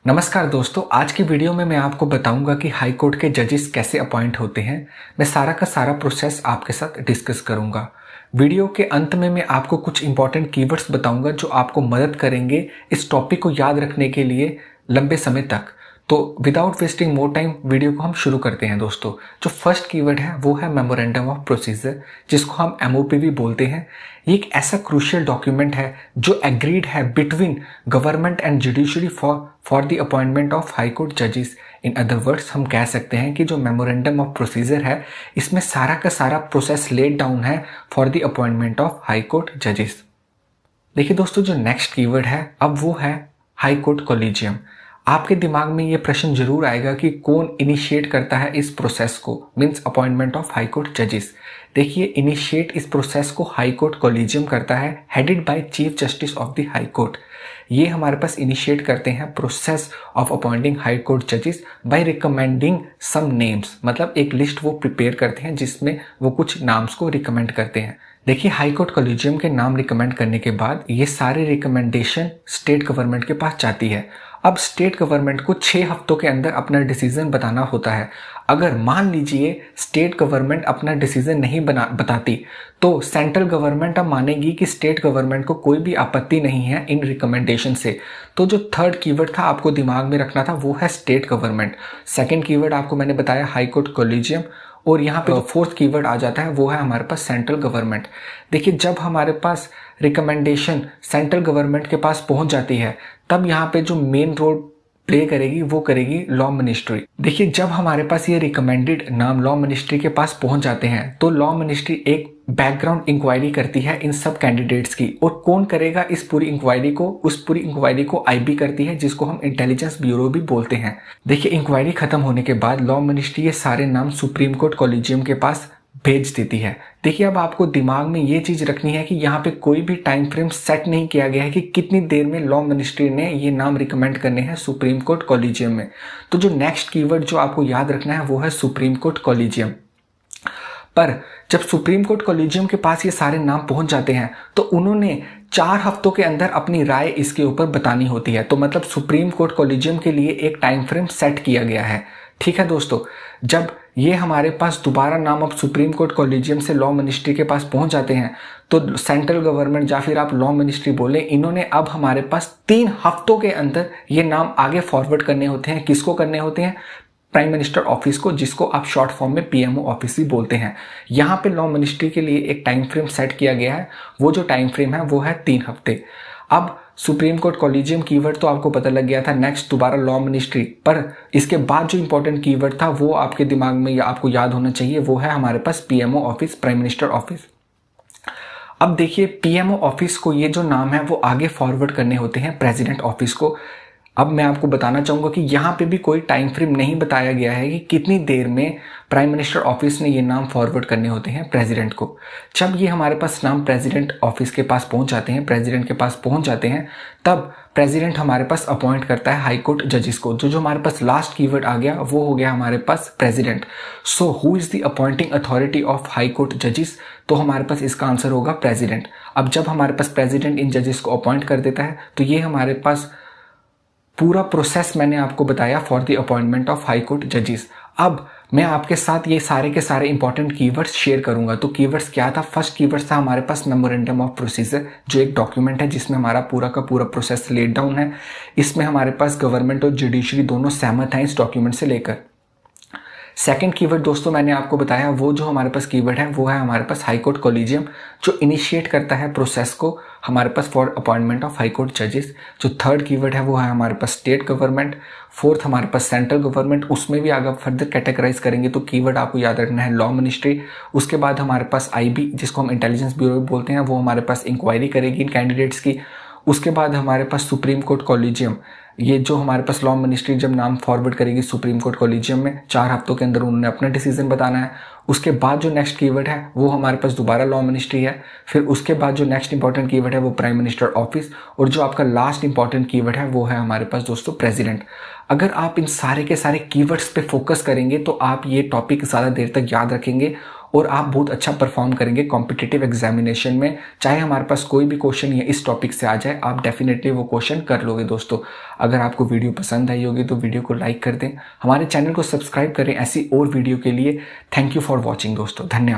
नमस्कार दोस्तों, आज की वीडियो में मैं आपको बताऊंगा कि हाई कोर्ट के जजेस कैसे अपॉइंट होते हैं। मैं सारा का सारा प्रोसेस आपके साथ डिस्कस करूंगा। वीडियो के अंत में मैं आपको कुछ इंपॉर्टेंट कीवर्ड्स बताऊंगा जो आपको मदद करेंगे इस टॉपिक को याद रखने के लिए लंबे समय तक। तो without wasting more time video को हम शुरू करते हैं दोस्तों। जो फर्स्ट कीवर्ड है वो है मेमोरेंडम ऑफ प्रोसीजर, जिसको हम एमओपी भी बोलते हैं। ये एक ऐसा क्रूशियल डॉक्यूमेंट है जो एग्रीड है between government and judiciary for the appointment of high court जजेस। इन अदर वर्ड्स हम कह सकते हैं कि जो मेमोरेंडम ऑफ प्रोसीजर है इसमें सारा का सारा प्रोसेस लेड डाउन है for the appointment of high court जजेस। देखिए दोस्तों, जो नेक्स्ट कीवर्ड है अब वो है हाई कोर्ट कॉलेजियम। आपके दिमाग में ये प्रश्न जरूर आएगा कि कौन इनिशिएट करता है इस प्रोसेस को, means appointment of high court जजेस। देखिए, इनिशिएट इस प्रोसेस को हाई कोर्ट कॉलेजियम करता है, headed by chief justice of the high court. ये हमारे पास इनिशिएट करते हैं process of appointing high court जजेस बाय रिकमेंडिंग सम नेम्स। मतलब एक लिस्ट वो प्रिपेयर करते हैं जिसमें वो कुछ नाम्स को रिकमेंड करते हैं। देखिए, हाई कोर्ट कॉलेजियम के नाम रिकमेंड करने के बाद ये सारे रिकमेंडेशन स्टेट गवर्नमेंट के पास जाती है। अब स्टेट गवर्नमेंट को 6 हफ्तों के अंदर अपना डिसीजन बताना होता है। अगर मान लीजिए स्टेट गवर्नमेंट अपना डिसीजन नहीं बताती तो सेंट्रल गवर्नमेंट अब मानेगी कि स्टेट गवर्नमेंट को कोई भी आपत्ति नहीं है इन रिकमेंडेशन से। तो जो थर्ड कीवर्ड था आपको दिमाग में रखना था वो है स्टेट गवर्नमेंट। सेकंड कीवर्ड आपको मैंने बताया हाई कोर्ट कॉलेजियम, और यहाँ पे जो फोर्थ कीवर्ड आ जाता है वो है हमारे पास सेंट्रल गवर्नमेंट। देखिए, जब हमारे पास रिकमेंडेशन सेंट्रल गवर्नमेंट के पास पहुंच जाती है तब यहाँ पे जो मेन रोल प्ले करेगी वो करेगी लॉ मिनिस्ट्री। देखिए, जब हमारे पास ये रिकमेंडेड नाम लॉ मिनिस्ट्री के पास पहुंच जाते हैं तो लॉ मिनिस्ट्री एक बैकग्राउंड इंक्वायरी करती है इन सब कैंडिडेट्स की। और कौन करेगा इस पूरी इंक्वायरी को? उस पूरी इंक्वायरी को आईबी करती है, जिसको हम इंटेलिजेंस ब्यूरो भी बोलते हैं। देखिए, इंक्वायरी खत्म होने के बाद लॉ मिनिस्ट्री ये सारे नाम सुप्रीम कोर्ट कॉलेजियम के पास भेज देती है। देखिए, अब आपको दिमाग में ये चीज रखनी है कि यहाँ पे कोई भी टाइम फ्रेम सेट नहीं किया गया है कि कितनी देर में लॉ मिनिस्ट्री ने ये नाम रिकमेंड करने हैं सुप्रीम कोर्ट कॉलेजियम में। तो जो नेक्स्ट कीवर्ड जो आपको याद रखना है वो है सुप्रीम कोर्ट कॉलेजियम। पर जब सुप्रीम कोर्ट कॉलेजियम के पास ये सारे नाम पहुंच जाते हैं तो उन्होंने 4 हफ्तों के अंदर अपनी राय इसके ऊपर बतानी होती है। तो मतलब सुप्रीम कोर्ट कॉलेजियम के लिए एक टाइम फ्रेम सेट किया गया है। ठीक है दोस्तों, जब ये हमारे पास दोबारा नाम अब सुप्रीम कोर्ट कॉलेजियम से लॉ मिनिस्ट्री के पास पहुंच जाते हैं तो सेंट्रल गवर्नमेंट या फिर आप लॉ मिनिस्ट्री बोले, इन्होंने अब हमारे पास 3 हफ्तों के अंदर ये नाम आगे फॉरवर्ड करने होते हैं। किसको करने होते हैं? प्राइम मिनिस्टर ऑफिस को, जिसको आप शॉर्ट फॉर्म में पीएमओ ऑफिस भी बोलते हैं। यहाँ पे लॉ मिनिस्ट्री के लिए एक टाइम फ्रेम सेट किया गया है। वो जो टाइम फ्रेम है वो है 3 हफ्ते। अब सुप्रीम कोर्ट कॉलेजियम कीवर्ड तो आपको पता लग गया था। नेक्स्ट दोबारा लॉ मिनिस्ट्री, पर इसके बाद जो इंपॉर्टेंट कीवर्ड था वो आपके दिमाग में या आपको याद होना चाहिए, वो है हमारे पास PMO office, prime minister office. अब देखिए, पीएमओ ऑफिस को ये जो नाम है वो आगे फॉरवर्ड करने होते हैं प्रेसिडेंट ऑफिस को। अब मैं आपको बताना चाहूंगा कि यहाँ पे भी कोई टाइम फ्रेम नहीं बताया गया है कि कितनी देर में प्राइम मिनिस्टर ऑफिस ने ये नाम फॉरवर्ड करने होते हैं प्रेसिडेंट को। जब ये हमारे पास नाम प्रेसिडेंट ऑफिस के पास पहुंच जाते हैं, प्रेसिडेंट के पास पहुंच जाते हैं, तब प्रेसिडेंट हमारे पास अपॉइंट करता है हाई कोर्ट जजेस को। जो हमारे पास लास्ट कीवर्ड आ गया वो हो गया हमारे पास president. So who is the appointing authority of high court जजेस? तो हमारे पास इसका आंसर होगा प्रेसिडेंट। अब जब हमारे पास प्रेसिडेंट इन जजेस को अपॉइंट कर देता है तो ये हमारे पास पूरा प्रोसेस मैंने आपको बताया for the appointment of high court जजेस। अब मैं आपके साथ ये सारे के सारे इंपॉर्टेंट कीवर्ड्स शेयर करूंगा। तो कीवर्ड्स क्या था? फर्स्ट कीवर्ड था हमारे पास मेमोरेंडम ऑफ प्रोसीजर, जो एक डॉक्यूमेंट है जिसमें हमारा पूरा का पूरा प्रोसेस लेड डाउन है। इसमें हमारे पास गवर्नमेंट और जुडिशरी दोनों सहमत हैं इस डॉक्यूमेंट से लेकर। सेकंड कीवर्ड दोस्तों मैंने आपको बताया, वो जो हमारे पास कीवर्ड है वो है हमारे पास हाई कोर्ट कॉलेजियम, जो इनिशिएट करता है प्रोसेस को हमारे पास for appointment of high court जजेस। जो थर्ड कीवर्ड है वो है हमारे पास स्टेट गवर्नमेंट। फोर्थ हमारे पास सेंट्रल गवर्नमेंट, उसमें भी अगर फर्दर कैटेगराइज करेंगे तो कीवर्ड आपको याद रखना है लॉ मिनिस्ट्री। उसके बाद हमारे पास आईबी, जिसको हम इंटेलिजेंस ब्यूरो बोलते हैं, वो हमारे पास इंक्वायरी करेगी इन कैंडिडेट्स की। उसके बाद हमारे पास सुप्रीम कोर्ट कॉलेजियम, ये जो हमारे पास लॉ मिनिस्ट्री जब नाम फॉरवर्ड करेगी सुप्रीम कोर्ट कॉलेजियम में, 4 हफ्तों के अंदर उन्होंने अपना डिसीजन बताना है। उसके बाद जो नेक्स्ट कीवर्ड है वो हमारे पास दोबारा लॉ मिनिस्ट्री है। फिर उसके बाद जो नेक्स्ट इंपॉर्टेंट कीवर्ड है वो प्राइम मिनिस्टर ऑफिस, और जो आपका लास्ट इंपॉर्टेंट कीवर्ड है वो है हमारे पास दोस्तों प्रेसिडेंट। अगर आप इन सारे के सारे कीवर्ड्स पे फोकस करेंगे तो आप ये टॉपिक ज़्यादा देर तक याद रखेंगे और आप बहुत अच्छा परफॉर्म करेंगे कॉम्पिटिटिव एग्जामिनेशन में। चाहे हमारे पास कोई भी क्वेश्चन ये इस टॉपिक से आ जाए, आप डेफिनेटली वो क्वेश्चन कर लोगे दोस्तों। अगर आपको वीडियो पसंद आई होगी तो वीडियो को लाइक कर दें, हमारे चैनल को सब्सक्राइब करें ऐसी और वीडियो के लिए। थैंक यू फॉर वॉचिंग दोस्तों, धन्यवाद।